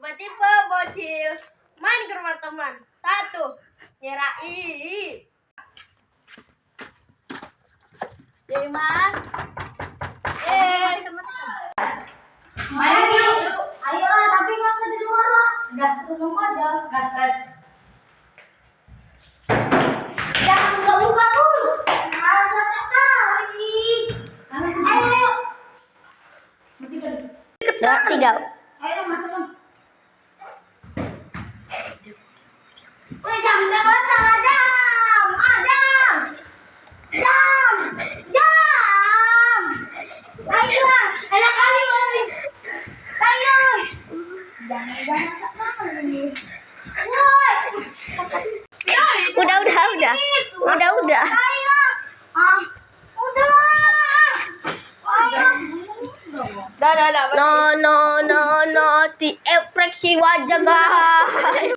Tipe-tipe bocil main ke rumah teman. 1. Nyerai. Jadi Mas. Main yuk. Ayo lah, tapi nggak usah di luar lah. Udah rumah aja. Gas. Jangan buka dulu. Harus sekali. Ayo. 3. Ayo masuk. Woi, jam berapa salah jam? Jam. Ayolah, enak kali lagi. Ayo. Jangan masak kali. Woi. Udah. Ayolah. Udahlah. Ayo. No, di ekspresi wajah guys.